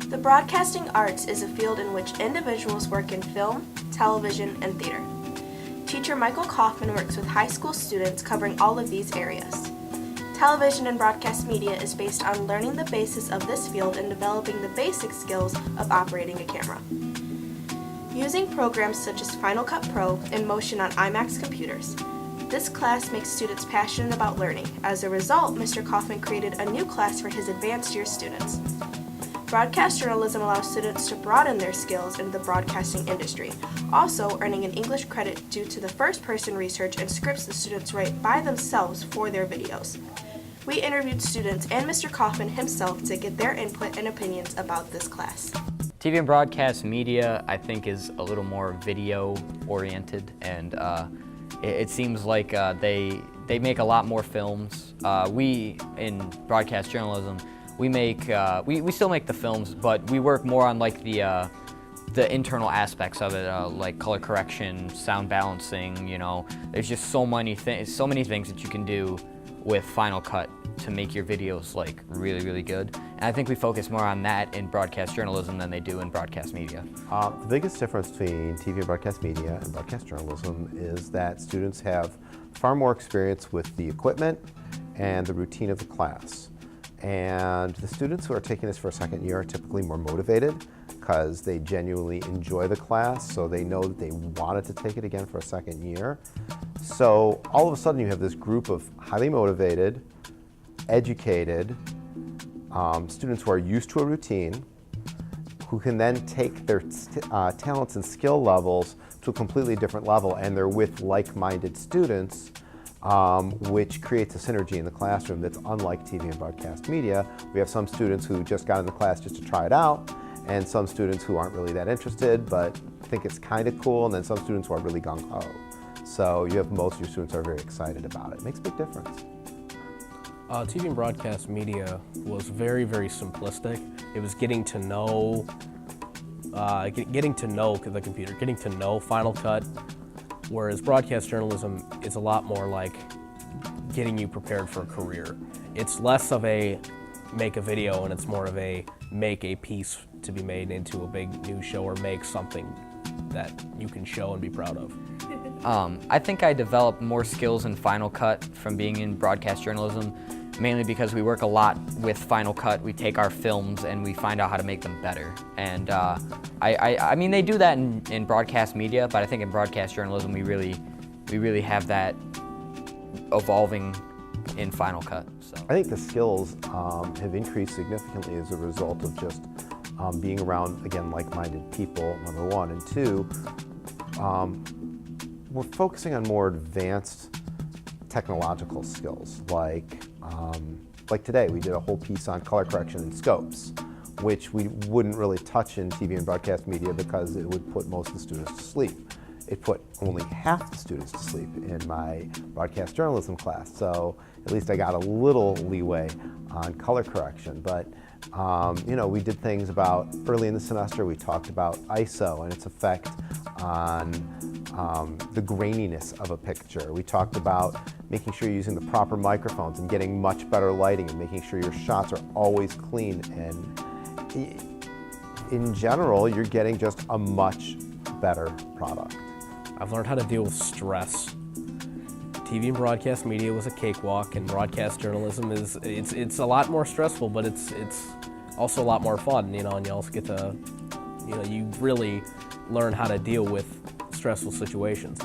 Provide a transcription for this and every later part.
The broadcasting arts is a field in which individuals work in film, television, and theater. Teacher Michael Kaufman works with high school students covering all of these areas. Television and broadcast media is based on learning the basis of this field and developing the basic skills of operating a camera. Using programs such as Final Cut Pro and Motion on IMAX computers, this class makes students passionate about learning. As a result, Mr. Kaufman created a new class for his advanced year students. Broadcast journalism allows students to broaden their skills in the broadcasting industry, also earning an English credit due to the first-person research and scripts the students write by themselves for their videos. We interviewed students and Mr. Kaufman himself to get their input and opinions about this class. TV and broadcast media, I think, is a little more video-oriented, and it seems like they make a lot more films. We, in broadcast journalism, we still make the films, but we work more on like the internal aspects of it, like color correction, sound balancing. You know, there's just so many things that you can do with Final Cut to make your videos like really, really good. And I think we focus more on that in broadcast journalism than they do in broadcast media. The biggest difference between TV and broadcast media and broadcast journalism is that students have far more experience with the equipment and the routine of the class. And the students who are taking this for a second year are typically more motivated because they genuinely enjoy the class, so they know that they wanted to take it again for a second year. So all of a sudden you have this group of highly motivated, educated students who are used to a routine, who can then take their talents and skill levels to a completely different level, and they're with like-minded students, which creates a synergy in the classroom that's unlike TV and broadcast media. We have some students who just got in the class just to try it out, and some students who aren't really that interested but think it's kind of cool, and then some students who are really gung-ho. So you have most of your students who are very excited about it. It makes a big difference. TV and broadcast media was very, very simplistic. It was getting to know the computer, getting to know Final Cut, whereas broadcast journalism is a lot more like getting you prepared for a career. It's less of a make a video and it's more of a make a piece to be made into a big news show or make something that you can show and be proud of. I think I developed more skills in Final Cut from being in broadcast journalism, mainly because we work a lot with Final Cut. We take our films and we find out how to make them better. And I mean, they do that in broadcast media, but I think in broadcast journalism we really have that evolving in Final Cut. So I think the skills have increased significantly as a result of just being around, again, like-minded people, number one, and two, we're focusing on more advanced technological skills, like today we did a whole piece on color correction and scopes, which we wouldn't really touch in TV and broadcast media because it would put most of the students to sleep. It put only half the students to sleep in my broadcast journalism class, so at least I got a little leeway on color correction. But you know, we did things about, early in the semester we talked about ISO and its effect on the graininess of a picture. We talked about making sure you're using the proper microphones and getting much better lighting and making sure your shots are always clean, and in general you're getting just a much better product. I've learned how to deal with stress. TV and broadcast media was a cakewalk, and broadcast journalism it's a lot more stressful, but it's also a lot more fun, you know, and you also get to, you know, you really learn how to deal with stressful situations.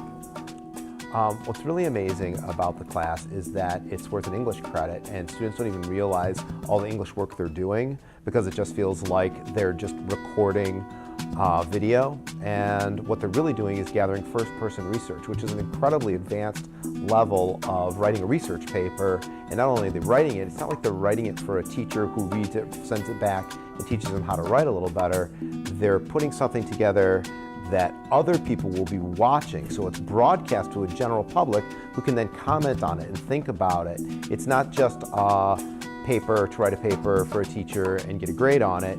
What's really amazing about the class is that it's worth an English credit, and students don't even realize all the English work they're doing because it just feels like they're just recording video, and what they're really doing is gathering first-person research, which is an incredibly advanced level of writing a research paper. And not only are they writing it, it's not like they're writing it for a teacher who reads it, sends it back, and teaches them how to write a little better. They're putting something together that other people will be watching, so it's broadcast to a general public who can then comment on it and think about it. It's not just a paper to write a paper for a teacher and get a grade on it.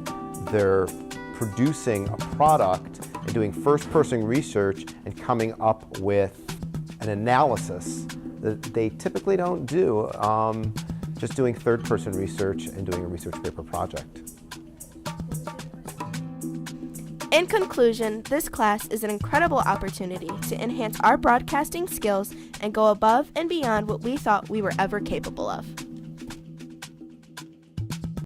They're producing a product and doing first-person research and coming up with an analysis that they typically don't do, just doing third-person research and doing a research paper project. In conclusion, this class is an incredible opportunity to enhance our broadcasting skills and go above and beyond what we thought we were ever capable of.